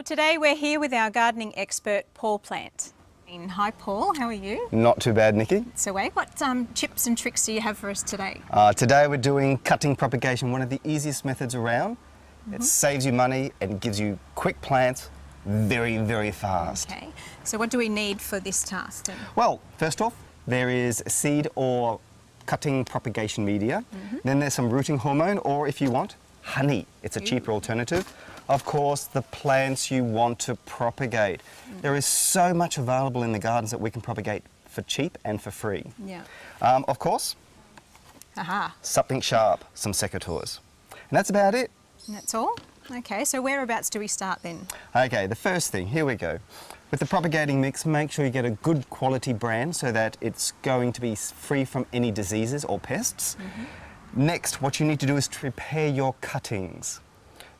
Well, today we're here with our gardening expert, Paul Plant. Hi Paul, how are you? Not too bad, Nikki. So what tips and tricks do you have for us today? Today we're doing cutting propagation, one of the easiest methods around. It saves you money and gives you quick plants very, very fast. Okay, so what do we need for this task then? Well, first off, there is seed or cutting propagation media. Then there's some rooting hormone, or if you want, honey. It's a cheaper alternative. Of course, the plants you want to propagate. There is so much available in the gardens that we can propagate for cheap and for free. Yeah. Of course, Aha. something sharp, some secateurs. And that's about it. And that's all? Okay, so whereabouts do we start then? Okay, the first thing, here we go. With the propagating mix, make sure you get a good quality brand so that it's going to be free from any diseases or pests. Next, what you need to do is to prepare your cuttings.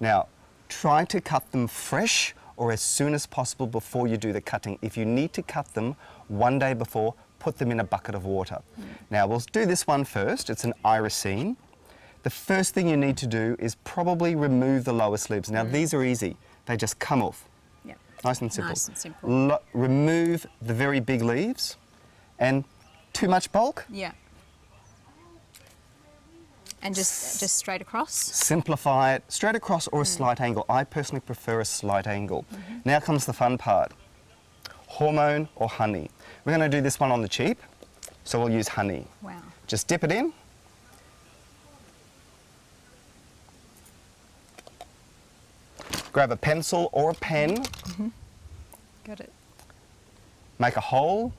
Now, try to cut them fresh or as soon as possible before you do the cutting. If you need to cut them one day before, put them in a bucket of water. Now, we'll do this one first. It's an irisine. The first thing you need to do is probably remove the lower slibs. Now, these are easy. They just come off. Yeah. Nice and simple. Nice and simple. Remove the very big leaves and too much bulk. Yeah. And just straight across? Simplify it straight across or a slight angle. I personally prefer a slight angle. Now comes the fun part. Hormone or honey. We're going to do this one on the cheap, so we'll use honey. Wow. Just dip it in. Grab a pencil or a pen, Got it. make a hole,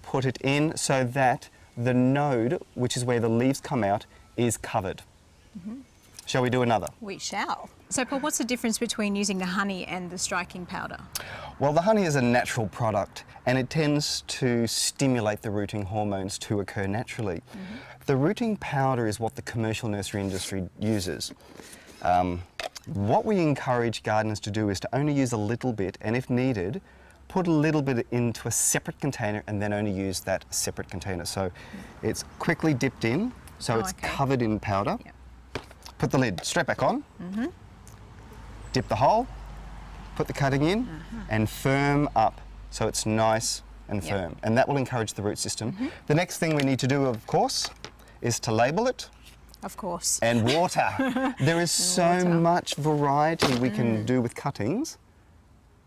put it in so that the node, which is where the leaves come out, is covered. Shall we do another? We shall. So Paul, what's the difference between using the honey and the striking powder? Well, the honey is a natural product and it tends to stimulate the rooting hormones to occur naturally. The rooting powder is what the commercial nursery industry uses. What we encourage gardeners to do is to only use a little bit, and if needed, put a little bit into a separate container and then only use that separate container. So it's quickly dipped in, so it's covered in powder. Yep. Put the lid straight back on, dip the hole, put the cutting in, and firm up so it's nice and firm. And that will encourage the root system. The next thing we need to do, of course, is to label it. Of course. And water. There is so much variety we can do with cuttings.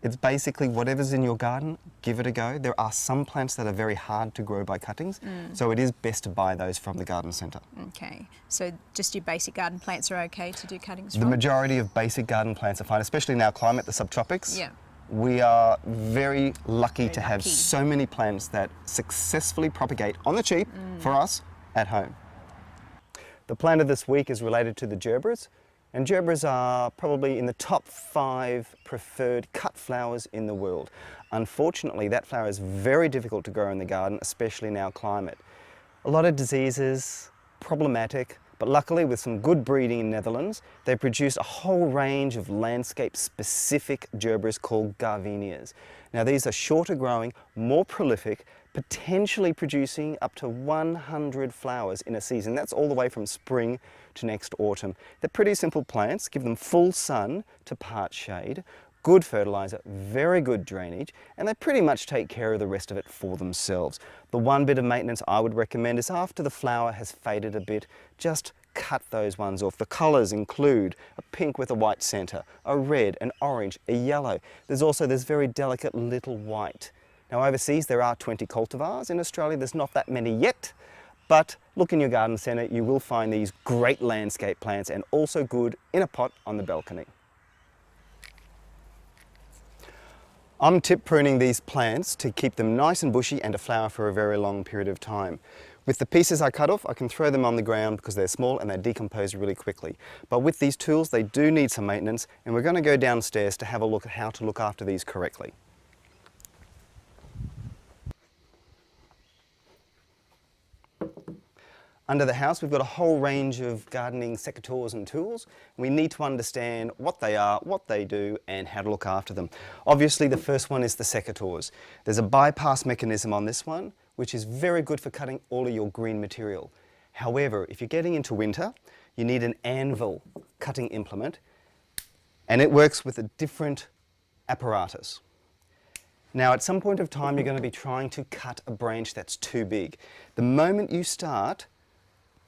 It's basically whatever's in your garden, give it a go. There are some plants that are very hard to grow by cuttings, so it is best to buy those from the garden centre. Okay, so just your basic garden plants are okay to do cuttings The from? majority of basic garden plants are fine, especially in our climate, the subtropics. Yeah. We are very lucky to have lucky. so many plants that successfully propagate on the cheap for us at home. The plant of this week is related to the gerberas, and gerberas are probably in the top 5 preferred cut flowers in the world. Unfortunately, that flower is very difficult to grow in the garden, especially in our climate. A lot of diseases, problematic, but luckily with some good breeding in Netherlands, they produce a whole range of landscape-specific gerberas called gardenias. Now these are shorter growing, more prolific, potentially producing up to 100 flowers in a season. That's all the way from spring to next autumn. They're pretty simple plants, give them full sun to part shade, good fertilizer, very good drainage, and they pretty much take care of the rest of it for themselves. The one bit of maintenance I would recommend is after the flower has faded a bit, just cut those ones off. The colours include a pink with a white centre, a red, an orange, a yellow. There's also this very delicate little white. Now overseas there are 20 cultivars. In Australia there's not that many yet, but look in your garden centre, you will find these great landscape plants and also good in a pot on the balcony. I'm tip pruning these plants to keep them nice and bushy and to flower for a very long period of time. With the pieces I cut off, I can throw them on the ground because they're small and they decompose really quickly. But with these tools, they do need some maintenance, and we're going to go downstairs to have a look at how to look after these correctly. Under the house, we've got a whole range of gardening secateurs and tools. We need to understand what they are, what they do, and how to look after them. Obviously, the first one is the secateurs. There's a bypass mechanism on this one, which is very good for cutting all of your green material. However, if you're getting into winter, you need an anvil cutting implement, and it works with a different apparatus. Now, at some point of time, you're going to be trying to cut a branch that's too big. The moment you start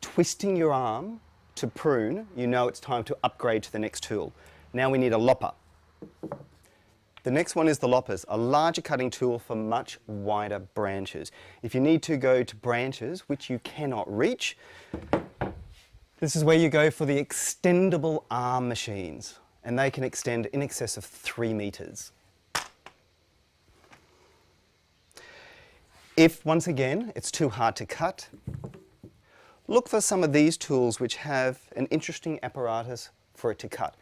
twisting your arm to prune, you know it's time to upgrade to the next tool. Now we need a lopper. The next one is the loppers, a larger cutting tool for much wider branches. If you need to go to branches which you cannot reach, this is where you go for the extendable arm machines, and they can extend in excess of 3 meters. If, once again, it's too hard to cut, look for some of these tools which have an interesting apparatus for it to cut.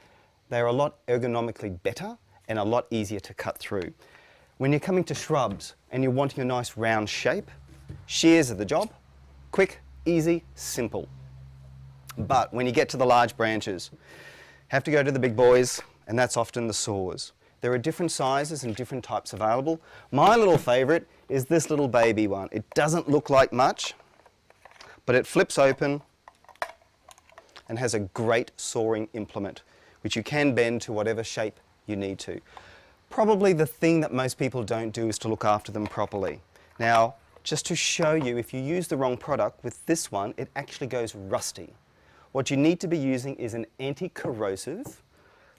They're a lot ergonomically better and a lot easier to cut through. When you're coming to shrubs and you're wanting a nice round shape, shears are the job. Quick, easy, simple. But when you get to the large branches, have to go to the big boys, and that's often the saws. There are different sizes and different types available. My little favourite is this little baby one. It doesn't look like much, but it flips open and has a great sawing implement, which you can bend to whatever shape you need to. Probably the thing that most people don't do is to look after them properly. Now, just to show you, if you use the wrong product with this one, it actually goes rusty. What you need to be using is an anti-corrosive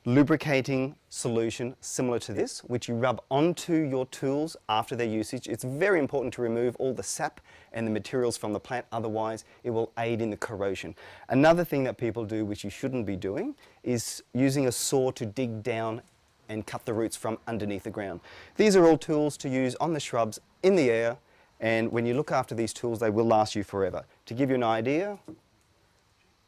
lubricating solution similar to this, which you rub onto your tools after their usage. It's very important to remove all the sap and the materials from the plant, otherwise it will aid in the corrosion. Another thing that people do, which you shouldn't be doing, is using a saw to dig down and cut the roots from underneath the ground. These are all tools to use on the shrubs in the air, and when you look after these tools, they will last you forever. To give you an idea,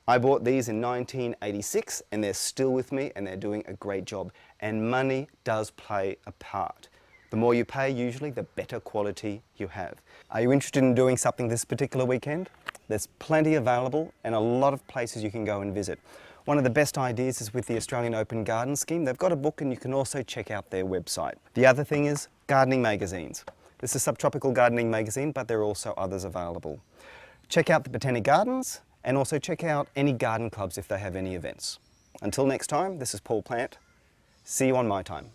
I bought these in 1986 and they're still with me and they're doing a great job. And money does play a part. The more you pay, usually, the better quality you have. Are you interested in doing something this particular weekend? There's plenty available and a lot of places you can go and visit. One of the best ideas is with the Australian Open Garden Scheme. They've got a book and you can also check out their website. The other thing is gardening magazines. This is Subtropical Gardening Magazine, but there are also others available. Check out the Botanic Gardens, and also check out any garden clubs if they have any events. Until next time, this is Paul Plant. See you on my time.